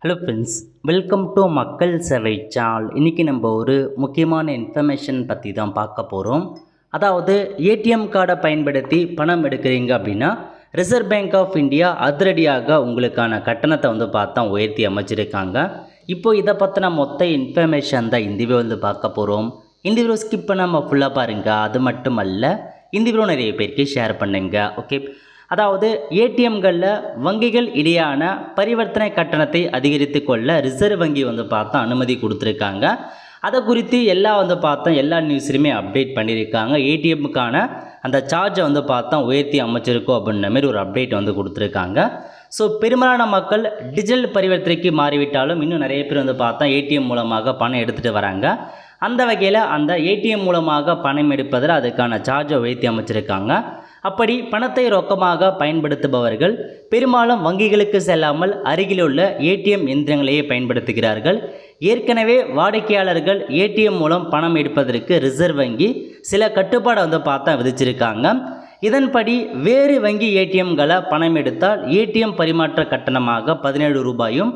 Hello friends, welcome to மக்கள் சேவை channel. இன்றைக்கி நம்ம ஒரு முக்கியமான இன்ஃபர்மேஷன் பற்றி தான் பார்க்க போகிறோம். அதாவது ஏடிஎம் கார்டை பயன்படுத்தி பணம் எடுக்கிறீங்க அப்படின்னா ரிசர்வ் பேங்க் ஆஃப் இந்தியா அதிரடியாக உங்களுக்கான கட்டணத்தை பார்த்தா உயர்த்தி அமைச்சிருக்காங்க. இப்போ இதை பற்றின மொத்த இன்ஃபர்மேஷன் தான் இந்த வீடியோ பார்க்க போகிறோம். இந்த வீடியோ ஸ்கிப் பண்ணாமல் ஃபுல்லாக பாருங்கள். அது மட்டும் அல்ல, இந்த வீடியோ நிறைய பேருக்கு ஷேர் பண்ணுங்க. ஓகே, அதாவது ஏடிஎம்களில் வங்கிகள் இடையான பரிவர்த்தனை கட்டணத்தை அதிகரித்து கொள்ள ரிசர்வ் வங்கி பார்த்தா அனுமதி கொடுத்துருக்காங்க. அதை குறித்து எல்லா நியூஸ்லையுமே அப்டேட் பண்ணியிருக்காங்க. ஏடிஎம்முக்கான அந்த சார்ஜை பார்த்தா உயர்த்தி அமைச்சிருக்கோம் அப்படின்ற மாதிரி ஒரு அப்டேட் கொடுத்துருக்காங்க. ஸோ பெரும்பாலான மக்கள் டிஜிட்டல் பரிவர்த்தனைக்கு மாறிவிட்டாலும் இன்னும் நிறைய பேர் பார்த்தா ஏடிஎம் மூலமாக பணம் எடுத்துகிட்டு வராங்க. அந்த வகையில் அந்த ஏடிஎம் மூலமாக பணம் எடுப்பதில் அதுக்கான சார்ஜை உயர்த்தி அமைச்சிருக்காங்க. அப்படி பணத்தை ரொக்கமாக பயன்படுத்துபவர்கள் பெரும்பாலும் வங்கிகளுக்கு செல்லாமல் அருகிலுள்ள ஏடிஎம் எந்திரங்களையே பயன்படுத்துகிறார்கள். ஏற்கனவே வாடிக்கையாளர்கள் ஏடிஎம் மூலம் பணம் எடுப்பதற்கு ரிசர்வ் வங்கி சில கட்டுப்பாடை பார்த்தா விதிச்சிருக்காங்க. இதன்படி வேறு வங்கி ஏடிஎம்களை பணம் எடுத்தால் ஏடிஎம் பரிமாற்ற கட்டணமாக 17 ரூபாயும்,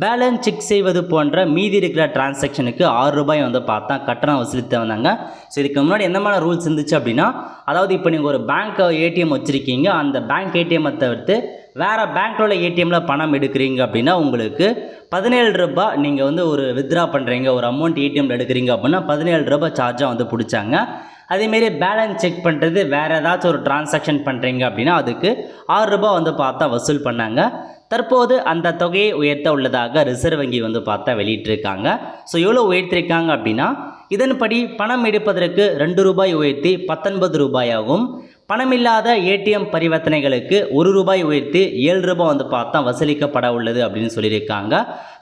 பேலன்ஸ் செக் செய்வது போன்ற மீதி இருக்கிற டிரான்சாக்ஷனுக்கு 6 ரூபாய் பார்த்தா கட்டணம் வசூலித்து வந்தாங்க. ஸோ இதுக்கு முன்னாடி எந்த மாதிரி ரூல்ஸ் இருந்துச்சு அப்படின்னா, அதாவது இப்போ நீங்கள் ஒரு பேங்க் ஏடிஎம் வச்சுருக்கீங்க, அந்த பேங்க் ஏடிஎம்மை தவிர்த்து வேறு பேங்க்கில் உள்ள ஏடிஎம்மில் பணம் எடுக்கிறீங்க அப்படின்னா உங்களுக்கு 17 ரூபாய் நீங்கள் ஒரு வித்ட்ரா பண்ணுறீங்க, ஒரு அமௌண்ட் ஏடிஎம்மில் எடுக்கிறீங்க அப்படின்னா 17 ரூபாய் சார்ஜாக பிடிச்சாங்க. அதேமாரி பேலன்ஸ் செக் பண்ணுறது வேறு ஏதாச்சும் ஒரு டிரான்சாக்ஷன் பண்ணுறீங்க அப்படின்னா அதுக்கு 6 ரூபாய் பார்த்தா வசூல் பண்ணாங்க. தற்போது அந்த தொகையை உயர்த்த உள்ளதாக ரிசர்வ் வங்கி பார்த்தா வெளியிட்டிருக்காங்க. ஸோ எவ்வளோ உயர்த்திருக்காங்க அப்படின்னா, இதன்படி பணம் எடுப்பதற்கு 2 ரூபாய் உயர்த்தி 19 ரூபாயாகவும், பணமில்லாத ஏடிஎம் பரிவர்த்தனைகளுக்கு 1 ரூபாய் உயர்த்தி 7 ரூபாய் பார்த்தா வசூலிக்கப்பட உள்ளது அப்படின்னு சொல்லியிருக்காங்க.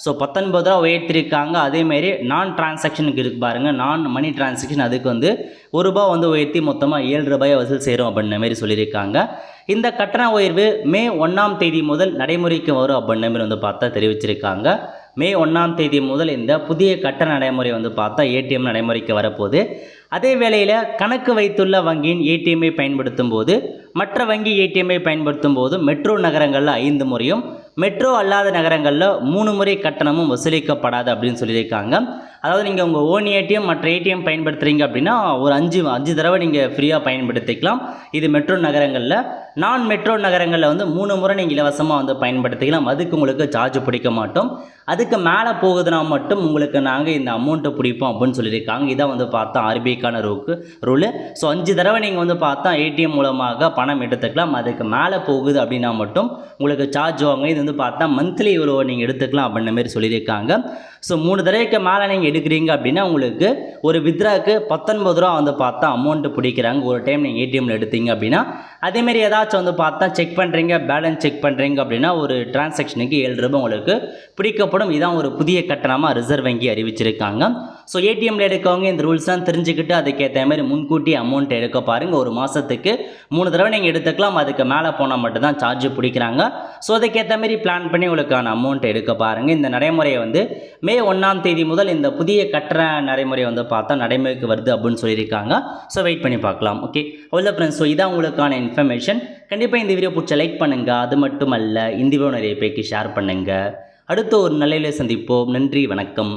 ஸோ 19 ரூபா உயர்த்திருக்காங்க. அதேமாரி நான் டிரான்சாக்ஷனுக்கு இருக்கு பாருங்கள், நான் மணி டிரான்சாக்ஷன் அதுக்கு 1 ரூபாய் உயர்த்தி மொத்தமாக 7 ரூபாயை வசூல் செய்கிறோம் அப்படின்ற மாதிரி சொல்லியிருக்காங்க. இந்த கட்டண உயர்வு மே 1ஆம் தேதி முதல் நடைமுறைக்கு வரும் அப்படின்ற மாதிரி பார்த்தா தெரிவிச்சிருக்காங்க. மே 1ஆம் தேதி முதல் இந்த புதிய கட்டண நடைமுறை பார்த்தா ஏடிஎம் நடைமுறைக்கு வரப்போகுது. அதே வேளையில் கணக்கு வைத்துள்ள வங்கியின் ஏடிஎம்ஐ பயன்படுத்தும் போது மற்ற வங்கி ஏடிஎம்ஐ பயன்படுத்தும் போது மெட்ரோ நகரங்களில் 5 முறையும், மெட்ரோ அல்லாத நகரங்களில் 3 முறை கட்டணமும் வசூலிக்கப்படாது அப்படின்னு சொல்லியிருக்காங்க. அதாவது நீங்கள் உங்கள் ஓன் ஏடிஎம் மற்ற ஏடிஎம் பயன்படுத்துகிறீங்க அப்படின்னா ஒரு 5 தடவை நீங்கள் ஃப்ரீயாக பயன்படுத்திக்கலாம். இது மெட்ரோ நகரங்களில். நான் மெட்ரோ நகரங்களில் 3 முறை நீங்கள் இலவசமாக பயன்படுத்திக்கலாம். அதுக்கு உங்களுக்கு சார்ஜ் பிடிக்க மாட்டோம். அதுக்கு மேலே போகுதுன்னா மட்டும் உங்களுக்கு நாங்கள் இந்த அமௌண்ட்டை பிடிப்போம் அப்படின்னு சொல்லியிருக்காங்க. இதான் பார்த்தா ஆர்பிஐக்கான ரூலு. ஸோ 5 தடவை நீங்கள் பார்த்தா ஏடிஎம் மூலமாக பணம் எடுத்துக்கலாம். அதுக்கு மேலே போகுது அப்படின்னா மட்டும் உங்களுக்கு சார்ஜ் வாங்க. இது பார்த்தா மந்த்லி இவ்வளோ நீங்கள் எடுத்துக்கலாம் அப்படின்ற மாதிரி சொல்லியிருக்காங்க. ஸோ 3 தடவைக்கு மேலே நீங்கள் எடுக்கிறீங்க அப்படின்னா உங்களுக்கு ஒரு வித்ராக்கு 19 ரூபா பார்த்தா அமௌண்ட்டு பிடிக்கிறாங்க ஒரு டைம் நீங்கள் ஏடிஎம்மில் எடுத்தீங்க அப்படின்னா. அதேமாரி ஏதாச்சும் பார்த்தா செக் பண்ணுறீங்க, பேலன்ஸ் செக் பண்ணுறீங்க அப்படின்னா ஒரு டிரான்சாக்ஷனுக்கு 7 ரூபாய் உங்களுக்கு பிடிக்கப்படும். இதான் ஒரு புதிய கட்டணமாக ரிசர்வ் வங்கி அறிவிச்சிருக்காங்க. ஸோ ஏடிஎம்மில் எடுக்கவங்க இந்த ரூல்ஸ் தான் தெரிஞ்சுக்கிட்டு அதுக்கேற்ற மாதிரி முன்கூட்டி அமௌண்ட் எடுக்க பாருங்கள். ஒரு மாதத்துக்கு 3 தடவை நீங்கள் எடுத்துக்கலாம். அதுக்கு மேலே போனால் மட்டும்தான் சார்ஜ் பிடிக்கிறாங்க. ஸோ அதுக்கேற்ற மாதிரி பிளான் பண்ணி உங்களுக்கான அமௌண்ட் எடுக்க பாருங்கள். இந்த நடைமுறையை மே 1ஆம் தேதி முதல் இந்த புதிய கட்டண நடைமுறை பார்த்தா நடைமுறைக்கு வருது அப்படின்னு சொல்லியிருக்காங்க. ஸோ வெயிட் பண்ணி பார்க்கலாம். ஓகே, அவ்வளோ ஃப்ரெண்ட்ஸ். ஸோ இதான் உங்களுக்கான இன்ஃபர்மேஷன். கண்டிப்பாக இந்த வீடியோ பிடிச்ச லைக் பண்ணுங்கள். அது மட்டும் அல்ல, இந்த வீடியோ நிறைய பேருக்கு ஷேர் பண்ணுங்கள். அடுத்த ஒரு நல்ல சந்திப்போம். நன்றி, வணக்கம்.